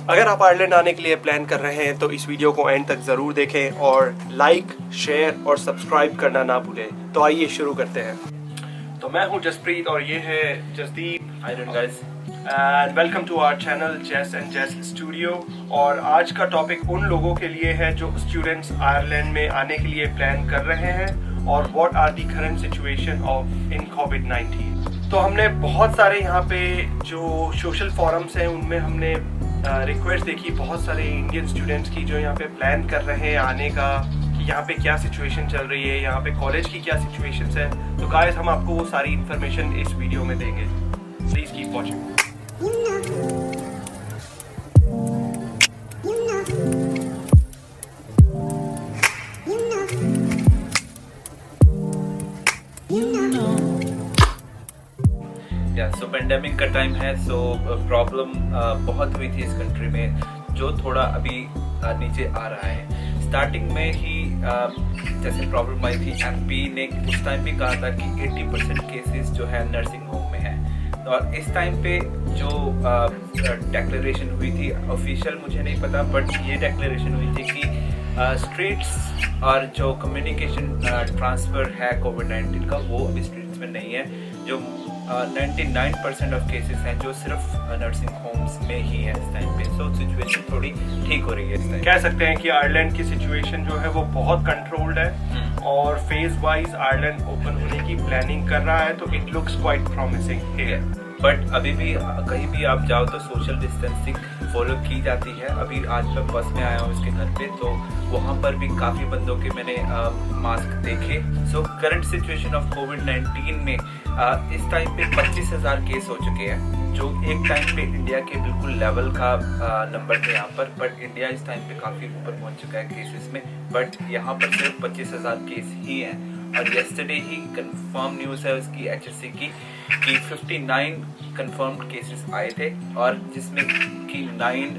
अगर आप आयरलैंड आने के लिए प्लान कर रहे हैं तो इस वीडियो को एंड तक ज़रूर देखें और लाइक, शेयर और सब्सक्राइब करना ना भूलें। तो आइए शुरू करते हैं। तो मैं हूं जसप्रीत और ये है Jasdeep. Hi guys. And welcome to our channel Jas and Jas studio. और आज का टॉपिक उन लोगों के लिए है जो स्टूडेंट्स आयरलैंड में आने के लिए प्लान कर रहे हैं और what are the current situation of in कोविड-19। तो हमने बहुत सारे यहाँ पे जो सोशल फोरम्स हैं उनमें हमने रिक्वेस्ट देखी बहुत सारे इंडियन स्टूडेंट्स की जो यहाँ पे प्लान कर रहे हैं आने का, कि यहाँ पे क्या सिचुएशन चल रही है, यहाँ पे कॉलेज की क्या सिचुएशंस है। तो गाइस हम आपको वो सारी इन्फॉर्मेशन इस वीडियो में देंगे। Please keep watching. So pandemic का टाइम है, सो प्रॉब्लम बहुत हुई थी इस कंट्री में, जो थोड़ा अभी नीचे आ रहा है। स्टार्टिंग में ही जैसे प्रॉब्लम आई थी, एमपी ने उस टाइम भी कहा था कि 80% केसेस जो है नर्सिंग होम में है। और इस टाइम पे जो डिक्लेरेशन हुई थी, ऑफिशियल मुझे नहीं पता, बट ये डिक्लेरेशन हुई थी कि स्ट्रीट्स और जो कम्युनिकेशन ट्रांसफ़र है कोविड-19 का, वो अभी स्ट्रीट्स में नहीं है। जो 99% ऑफ केसेस हैं जो सिर्फ नर्सिंग होम्स में ही है इस टाइम पे। सो सिचुएशन थोड़ी ठीक हो रही है इस टाइम। कह सकते हैं कि आयरलैंड की सिचुएशन जो है वो बहुत कंट्रोल्ड है और फेज वाइज आयरलैंड ओपन होने की प्लानिंग कर रहा है, तो it looks quite promising here. But अभी भी कहीं भी आप जाओ तो सोशल डिस्टेंसिंग फॉलो की जाती है। अभी आज मैं बस में आया हूँ इसके घर पे, तो वहाँ पर भी काफ़ी बंदों के मैंने मास्क देखे। सो करंट सिचुएशन ऑफ कोविड-19 में इस टाइम पे 25,000 केस हो चुके हैं, जो एक टाइम पे इंडिया के बिल्कुल लेवल का नंबर थे यहाँ पर। बट इंडिया इस टाइम पे काफ़ी ऊपर पहुँच चुका है केसेस में, बट यहाँ पर सिर्फ 25,000 केस ही हैं। और येस्टरडे ही कंफर्म न्यूज़ है उसकी HSC की कि 59 कंफर्म्ड केसेस आए थे और जिसमें कि 9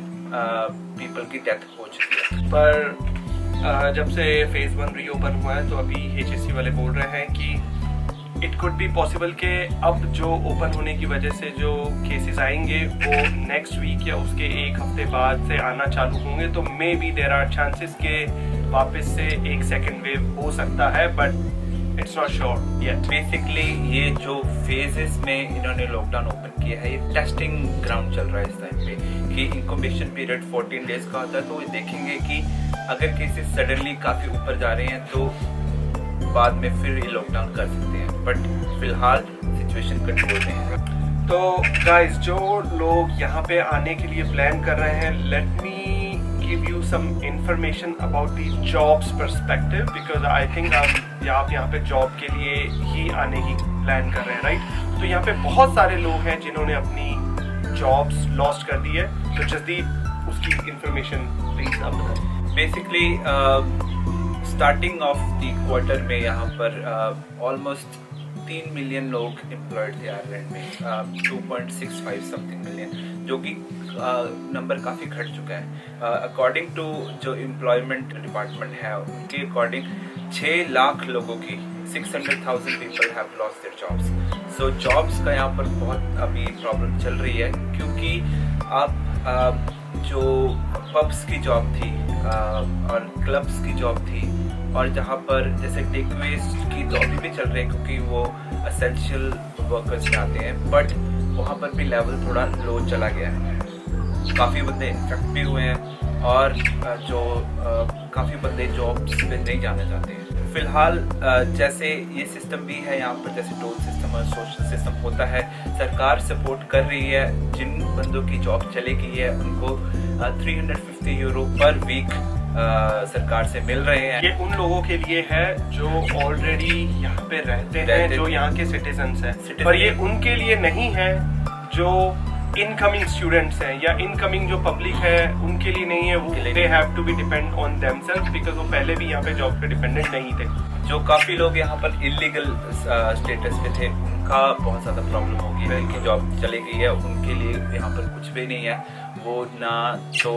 पीपल की डेथ हो चुकी है। पर जब से फेज 1 रीओपन हुआ है तो अभी HSC वाले बोल रहे हैं कि इट कुड बी पॉसिबल के अब जो ओपन होने की वजह से जो केसेस आएंगे वो नेक्स्ट वीक या उसके एक हफ्ते बाद से आना चालू होंगे। तो maybe there are chances के वापस से एक सेकेंड वेव हो सकता है, but it's not sure yet. Basically ये जो फेजेस में इन्होंने लॉकडाउन ओपन किया है, ये टेस्टिंग ग्राउंड चल रहा है इस टाइम पे, कि इंक्यूबेशन पीरियड 14 डेज का होता है। तो देखेंगे कि अगर केसेस सडनली काफ़ी ऊपर जा रहे हैं तो बाद में फिर ये लॉकडाउन कर सकते हैं, बट फिलहाल सिचुएशन कंट्रोल में है। तो गाइस जो लोग यहाँ पे आने के लिए प्लान कर रहे हैं, let me give you some information about the jobs perspective, because I think आप यहाँ पे जॉब के लिए ही आने की प्लान कर रहे हैं, राइट? तो यहाँ पे बहुत सारे लोग हैं जिन्होंने अपनी जॉब्स लॉस्ट कर दी है। तो जसदीप उसकी इंफॉर्मेशन प्लीज आप बताएं। Basically starting of the quarter में यहाँ पर ऑलमोस्ट 3 मिलियन लोग एम्प्लॉयड थे आयरलैंड में, 2.65 समथिंग मिलियन, जो कि नंबर काफ़ी घट चुका है। अकॉर्डिंग टू जो एम्प्लॉयमेंट डिपार्टमेंट है, उनके अकॉर्डिंग 6 लाख लोगों की 600,000 people have lost their jobs. So jobs का यहाँ पर बहुत अभी प्रॉब्लम चल रही है, क्योंकि आप जो पब्स की जॉब थी और क्लब्स की जॉब थी, और जहाँ पर जैसे टेकअवेज की तो अभी भी चल रहे हैं क्योंकि वो एसेंशियल वर्कर्स आते हैं, बट वहाँ पर भी लेवल थोड़ा लो चला गया है। काफ़ी बंदे इन्फेक्ट भी हुए हैं और जो काफ़ी बंदे जॉब्स पे नहीं जाना चाहते हैं। फिलहाल जैसे ये सिस्टम भी है यहाँ पर, जैसे टोल सिस्टम और सोशल सिस्टम होता है, सरकार सपोर्ट कर रही है। जिन बंदों की जॉब चली गई है उनको 350 यूरो पर वीक सरकार से मिल रहे हैं। ये उन लोगों के लिए है जो ऑलरेडी यहाँ पे रहते हैं, जो यहाँ के सिटीजन्स हैं, पर ये उनके लिए नहीं है जो इनकमिंग स्टूडेंट्स हैं या इनकमिंग जो पब्लिक है उनके लिए नहीं है। वो they have to be depend on themselves, because वो पहले भी यहाँ पे जॉब पे डिपेंडेंट नहीं थे। जो काफ़ी लोग यहाँ पर इलीगल स्टेटस पे थे, उनका बहुत ज़्यादा प्रॉब्लम होगी। उनकी जॉब चली गई है, उनके लिए यहाँ पर कुछ भी नहीं है। वो ना तो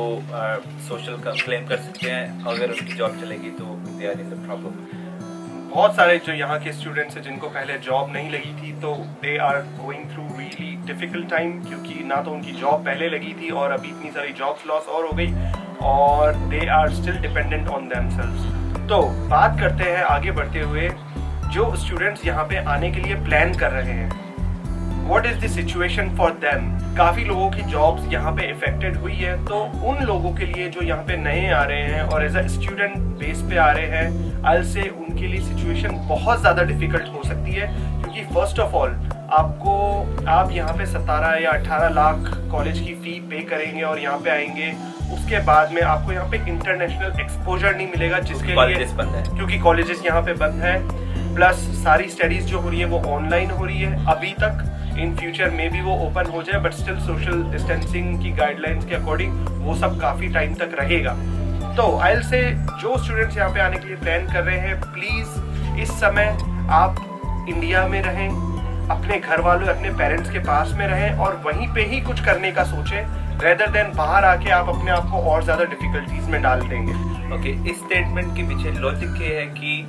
सोशल का क्लेम कर सकते हैं, अगर उनकी जॉब चलेगी तो they are in the problem. बहुत सारे जो यहाँ के स्टूडेंट्स हैं जिनको पहले जॉब नहीं लगी थी, तो they are going through really difficult time, क्योंकि ना तो उनकी जॉब पहले लगी थी और अभी इतनी सारी जॉब्स लॉस और हो गई, और they are still dependent on themselves. तो बात करते हैं आगे बढ़ते हुए जो स्टूडेंट्स यहाँ पे आने के लिए प्लान कर रहे हैं, What is the situation for them? काफी लोगों की जॉब्स यहाँ पे इफेक्टेड हुई है, तो उन लोगों के लिए जो यहाँ पे नए आ रहे हैं और एज अ स्टूडेंट बेस पे आ रहे हैं, आई से उनके लिए सिचुएशन बहुत ज़्यादा डिफिकल्ट हो सकती है, क्योंकि फर्स्ट ऑफ ऑल आप यहाँ पे 17 या 18 लाख कॉलेज की फी पे करेंगे और यहाँ पे आएंगे, उसके बाद में आपको यहाँ पे इंटरनेशनल एक्सपोजर नहीं मिलेगा, जिसके लिए बंद है, क्योंकि कॉलेजेस यहाँ पे बंद है, प्लस सारी स्टडीज जो हो रही है वो ऑनलाइन हो रही है अभी तक। इन फ्यूचर में भी वो ओपन हो जाए, बट स्टिल सोशल डिस्टेंसिंग की गाइडलाइंस के अकॉर्डिंग वो सब काफ़ी टाइम तक रहेगा। तो आई विल से जो स्टूडेंट्स यहाँ पे आने के लिए प्लान कर रहे हैं, प्लीज़ इस समय आप इंडिया में रहें, अपने घर वालों अपने पेरेंट्स के पास में रहें और वहीं पे ही कुछ करने का सोचें, रेदर देन बाहर आके आप अपने आप को और ज़्यादा डिफिकल्टीज में डाल देंगे। ओके, इस स्टेटमेंट के पीछे लॉजिक ये है कि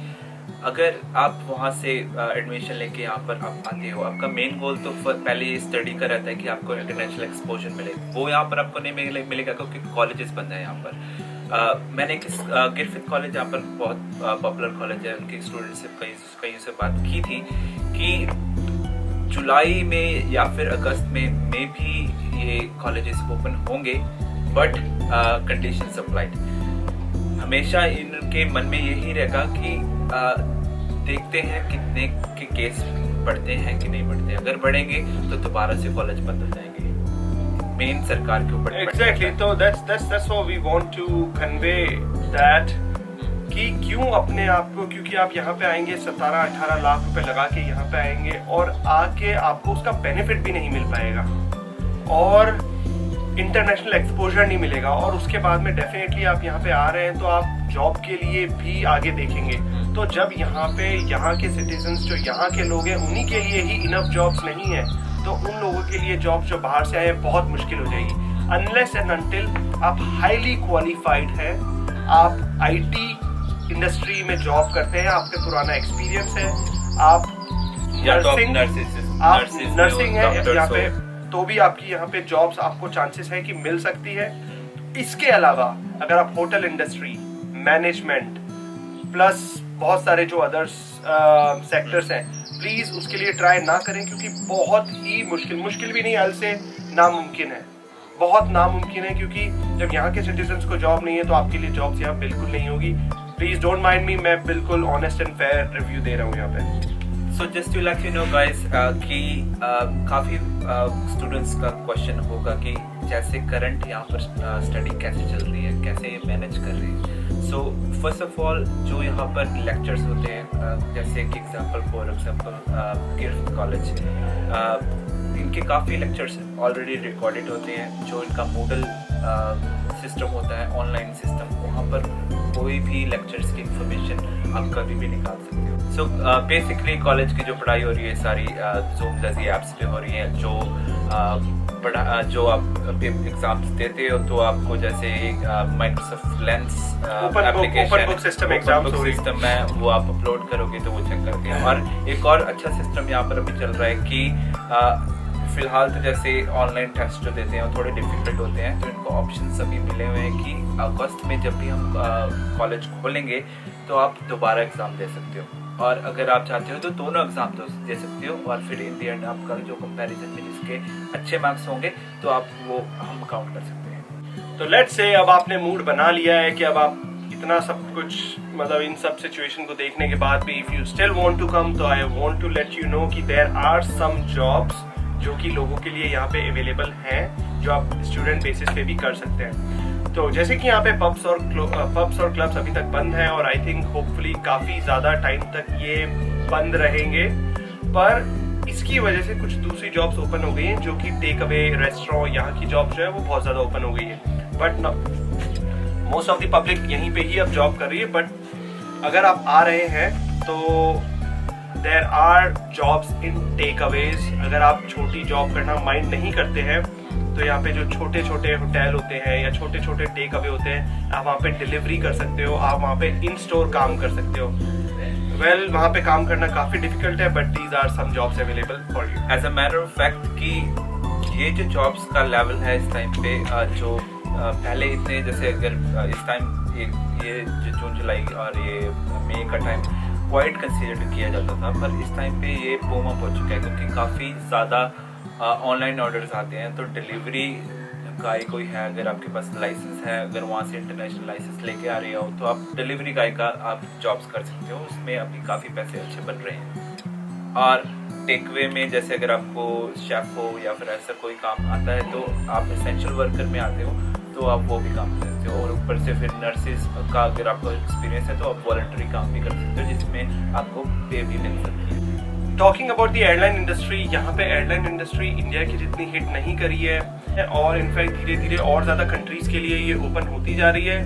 अगर आप वहाँ से एडमिशन लेके यहाँ पर आप आते हो, आपका मेन गोल तो पहले ये स्टडी का रहता है कि आपको इंटरनेशनल एक्सपोजर मिले, वो यहाँ पर आपको नहीं मिलेगा क्योंकि कॉलेजेस बंद है यहाँ पर। मैंने गिरफिथ कॉलेज यहाँ पर बहुत पॉपुलर कॉलेज है, उनके स्टूडेंट से कहीं से बात की थी कि जुलाई में या फिर अगस्त में भी ये कॉलेजेस ओपन होंगे, बट कंडीशन अप्लाइड। हमेशा इनके मन में यही रहेगा कि देखते हैं कितने के केस बढ़ते हैं कि नहीं बढ़ते, अगर बढ़ेंगे तो दोबारा से कॉलेज बंद हो जाएंगे, मेन सरकार के ऊपर। एग्जैक्टली, तो that's what we want to convey that कि क्यों अपने आप को, क्योंकि आप यहाँ पे आएंगे 17-18 लाख रुपए लगा के यहाँ पे आएंगे और आके आपको उसका बेनिफिट भी नहीं मिल पाएगा और इंटरनेशनल एक्सपोजर नहीं मिलेगा, और उसके बाद में डेफिनेटली आप यहाँ पे आ रहे हैं तो आप जॉब के लिए भी आगे देखेंगे। तो जब यहाँ पे यहाँ के सिटीजन्स जो यहाँ के लोग हैं उन्हीं के लिए ही इनफ जॉब्स नहीं है, तो उन लोगों के लिए जॉब्स जो बाहर से आए हैं बहुत मुश्किल हो जाएगी। अनलेस एंड अनटिल आप हाईली क्वालिफाइड हैं, आप आईटी इंडस्ट्री में जॉब करते हैं, आपका पुराना एक्सपीरियंस है, आप नर्सिंग है यहाँ पे, तो भी आपकी यहाँ पे जॉब्स आपको चांसेस है कि मिल सकती है। इसके अलावा अगर आप होटल इंडस्ट्री, मैनेजमेंट प्लस बहुत सारे जो अदर्स सेक्टर्स हैं, प्लीज उसके लिए ट्राई ना करें, क्योंकि बहुत ही मुश्किल भी नहीं, से नामुमकिन है, बहुत नामुमकिन है, क्योंकि जब यहाँ के सिटीजन्स को जॉब नहीं है तो आपके लिए जॉब्स यहाँ बिल्कुल नहीं होगी। प्लीज डोंट माइंड मी, मैं बिल्कुल ऑनेस्ट एंड फेयर रिव्यू दे रहा हूँ यहाँ पे। So just to let you know guys कि काफ़ी स्टूडेंट्स का क्वेश्चन होगा कि जैसे करंट यहाँ पर स्टडी कैसे चल रही है, कैसे ये मैनेज कर रही है। सो फर्स्ट ऑफ ऑल जो यहाँ पर लेक्चर्स होते हैं, जैसे कि फॉर एग्जांपल गिरफ्त कॉलेज, इनके काफ़ी लेक्चर्स ऑलरेडी रिकॉर्डेड होते हैं। जो इनका मूडल सिस्टम होता है, ऑनलाइन सिस्टम, वहाँ पर कोई भी लेक्चर्स की इंफॉर्मेशन आप कभी भी निकाल सकते हो। सो बेसिकली कॉलेज की जो पढ़ाई हो रही है सारी जूम जैसी ऐप्स पे हो रही है। जो आप एग्जाम्स देते हो तो आपको जैसे माइक्रोसॉफ्ट लेंस एप्लीकेशन सिस्टम है, वो आप अपलोड करोगे तो वो चेक करते हैं। और एक और अच्छा सिस्टम यहाँ पर अभी चल रहा है कि फिलहाल तो जैसे ऑनलाइन टेस्ट जो देते हैं वो थोड़े डिफिकल्ट होते हैं, तो इनको ऑप्शन सभी मिले हुए हैं कि अगस्त में जब भी हम कॉलेज खोलेंगे तो आप दोबारा एग्ज़ाम दे सकते हो, और अगर आप चाहते हो तो दोनों एग्ज़ाम तो दे सकते हो, और फिर इन दी एंड आपका जो कंपैरिजन में जिसके अच्छे मार्क्स होंगे तो आप वो हम काउंट कर सकते हैं। तो लेट्स से अब आपने मूड बना लिया है कि अब आप इतना सब कुछ, मतलब इन सब सिचुएशन को देखने के बाद भी if you still want to come, तो I want to let you know कि देयर आर सम जॉब्स जो कि लोगों के लिए यहाँ पे अवेलेबल हैं, जो आप स्टूडेंट बेसिस पे भी कर सकते हैं। तो जैसे कि यहाँ पे पब्स और क्लब्स अभी तक बंद हैं, और आई थिंक होपफुली काफ़ी ज़्यादा टाइम तक ये बंद रहेंगे, पर इसकी वजह से कुछ दूसरी जॉब्स ओपन हो गई हैं, जो कि टेक अवे, रेस्टोरेंट, यहाँ की जॉब जो है वो बहुत ज़्यादा ओपन हो गई है। But most of the public यहीं पे ही अब जॉब कर रही है। बट अगर आप आ रहे हैं तो there are jobs in tech always. अगर आप छोटी जॉब करना माइंड नहीं करते हैं तो यहाँ पे जो छोटे छोटे होटल होते हैं या छोटे छोटे टेक अवे होते हैं, आप वहाँ पे डिलीवरी कर सकते हो, आप वहाँ पे इन स्टोर काम कर सकते हो। वेल वहाँ पे काम करना काफ़ी डिफिकल्ट है, but these are some jobs available for you. As a matter of fact कि ये जो जॉब्स का लेवल है इस टाइम पे, जो पहले इतने, जैसे अगर इस टाइम ये जो जून जुलाई और ये मई का टाइम क्वाइट कंसीडर किया जाता था, पर इस टाइम पे ये बूम अप हो चुका है क्योंकि काफ़ी ज़्यादा ऑनलाइन ऑर्डर्स आते हैं। तो डिलीवरी गाय कोई है, अगर आपके पास लाइसेंस है, अगर वहाँ से इंटरनेशनल लाइसेंस लेके आ रहे हो तो आप डिलीवरी गाय का आप जॉब्स कर सकते हो। उसमें अभी काफ़ी पैसे अच्छे बन रहे हैं। और टेकवे में जैसे अगर आपको शेफ हो या फिर ऐसा कोई काम आता है तो आप एसेंशियल वर्कर में आते हो तो आप वो भी काम कर सकते हो। और ऊपर से फिर नर्सेज का अगर आपको एक्सपीरियंस है तो आप वॉलंटरी काम भी कर सकते हो जिसमें आपको पे भी मिल सकती है। Talking about the airline industry, यहाँ पे एयरलाइन इंडस्ट्री इंडिया की जितनी हिट नहीं करी है और इनफैक्ट धीरे धीरे और ज़्यादा कंट्रीज़ के लिए ये ओपन होती जा रही है।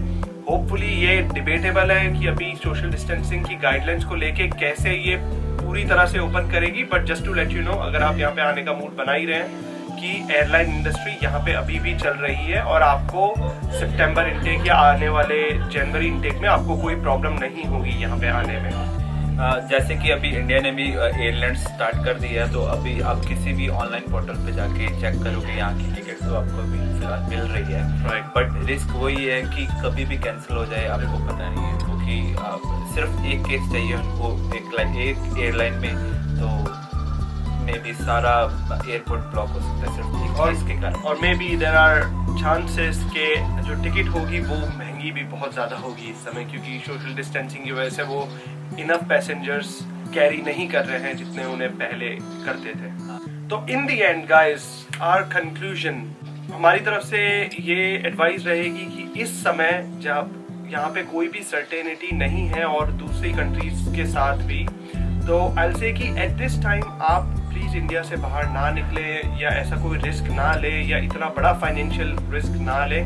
होपफुली ये डिबेटेबल है कि अभी सोशल डिस्टेंसिंग की गाइडलाइंस को लेके कैसे ये पूरी तरह से ओपन करेगी, but just to let you know, अगर आप यहाँ पे आने का मूड बना ही रहे हैं कि एयरलाइन इंडस्ट्री यहाँ पे अभी भी चल रही है और आपको सितंबर इनटेक या आने वाले जनवरी इनटेक में आपको कोई प्रॉब्लम नहीं होगी यहाँ पे आने में। जैसे कि अभी इंडिया ने भी एयरलाइंस स्टार्ट कर दिया है, तो अभी आप किसी भी ऑनलाइन पोर्टल पे जाके चेक करोगे यहाँ की टिकट तो आपको अभी फिलहाल मिल रही है। राइट। बट रिस्क वही है कि कभी भी कैंसिल हो जाए आपको पता नहीं है, क्योंकि सिर्फ एक केस चाहिए उनको एक एयरलाइन में, तो मे बी सारा एयरपोर्ट ब्लॉक हो सकता है सिर्फ एक केस के कारण। और maybe there are chances के जो टिकट होगी वो महंगी भी बहुत ज़्यादा होगी इस समय, क्योंकि सोशल डिस्टेंसिंग की वजह से वो इनफ पैसेंजर्स कैरी नहीं कर रहे हैं जितने उन्हें पहले करते थे। तो in the end guys, our conclusion, हमारी तरफ से ये एडवाइस रहेगी कि इस समय जब यहाँ पे कोई भी सर्टेनिटी नहीं है और दूसरी कंट्रीज के साथ भी, तो आई विल से कि एट दिस टाइम आप प्लीज इंडिया से बाहर ना निकले या ऐसा कोई रिस्क ना ले या इतना बड़ा फाइनेंशियल रिस्क ना ले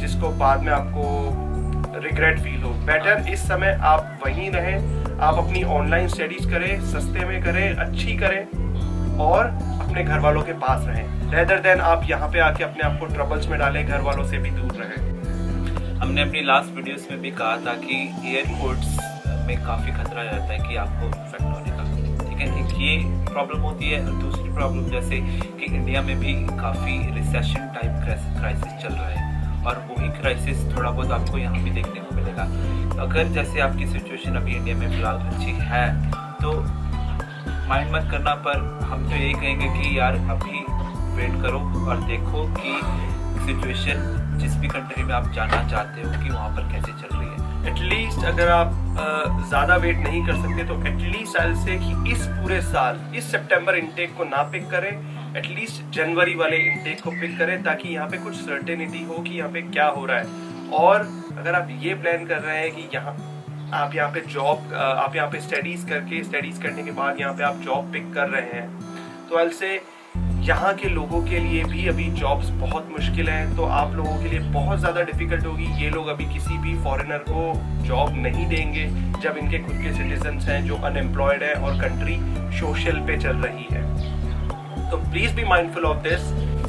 जिसको बाद में आपको रिग्रेट फील हो। बेटर इस समय आप वहीं रहें, आप अपनी ऑनलाइन स्टडीज करें, सस्ते में करें, अच्छी करें और अपने घर वालों के पास रहें, रेदर देन आप यहाँ पे आके अपने आप को ट्रबल्स में डालें, घर वालों से भी दूर रहें। हमने अपनी लास्ट वीडियोस में भी कहा था कि एयरपोर्ट्स में काफ़ी खतरा रहता है कि आपको इन्फेक्ट होने का, ठीक है। एक ये प्रॉब्लम होती है। और दूसरी प्रॉब्लम जैसे कि इंडिया में भी काफ़ी रिसेशन टाइप क्राइसिस चल रहा है और वही क्राइसिस थोड़ा बहुत आपको यहाँ भी देखने को मिलेगा। अगर जैसे आपकी सिचुएशन अभी इंडिया में फिलहाल अच्छी है तो माइंड मत करना, पर हम तो यही कहेंगे कि यार अभी वेट करो और देखो कि सिचुएशन जिस भी कंट्री में आप जाना चाहते हो कि वहाँ पर कैसे चल रही है। एटलीस्ट अगर आप ज़्यादा वेट नहीं कर सकते तो एटलीस्ट आई विल से कि इस पूरे साल इस सितंबर इनटेक को ना पिक करें, एटलीस्ट जनवरी वाले इनटेक को पिक करें ताकि यहाँ पे कुछ सर्टेनिटी हो कि यहाँ पे क्या हो रहा है। और अगर आप ये प्लान कर रहे हैं कि आप यहाँ पे जॉब, आप यहाँ पे स्टडीज़ करने के बाद यहाँ पे आप जॉब पिक कर रहे हैं, तो आई विल से यहाँ के लोगों के लिए भी अभी जॉब्स बहुत मुश्किल हैं, तो आप लोगों के लिए बहुत ज़्यादा डिफ़िकल्ट होगी। ये लोग अभी किसी भी फॉरेनर को जॉब नहीं देंगे जब इनके खुद के सिटीजन्स हैं जो अनएम्प्लॉयड हैं और कंट्री सोशल पे चल रही है। तो please be mindful of this.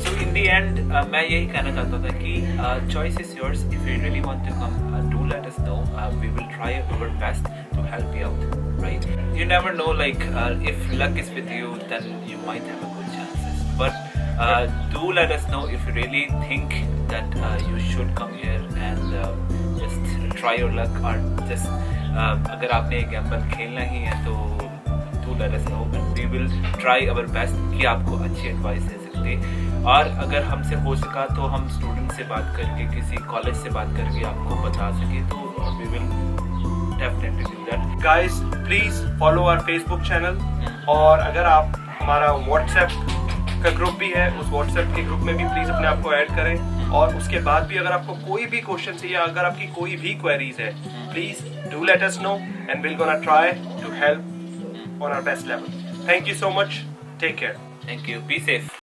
So in the end मैं यही कहना चाहता था कि choice is yours. If you really want to come, do let us know, we will try our best to help you out, right? You never know, like if luck is with you, then you might have a good chances. But do let us know if you really think that you should come here and just try your luck, or just अगर आपने Gamble खेलना ही है तो do let us know and we will try our best कि आपको अच्छी advice दे सकते। और अगर हमसे हो सका तो हम स्टूडेंट से बात करके, किसी कॉलेज से बात करके आपको बता सके तो we will definitely do that. Guys, please follow our Facebook channel और अगर आप हमारा WhatsApp का ग्रुप भी है, उस WhatsApp के ग्रुप में भी प्लीज अपने आप को ऐड करें। और उसके बाद भी अगर आपको कोई भी क्वेश्चन है या अगर आपकी कोई भी क्वेरीज है, please do let us no and we're gonna try to help on our best level. Thank you so much. Take care. Thank you. Be safe.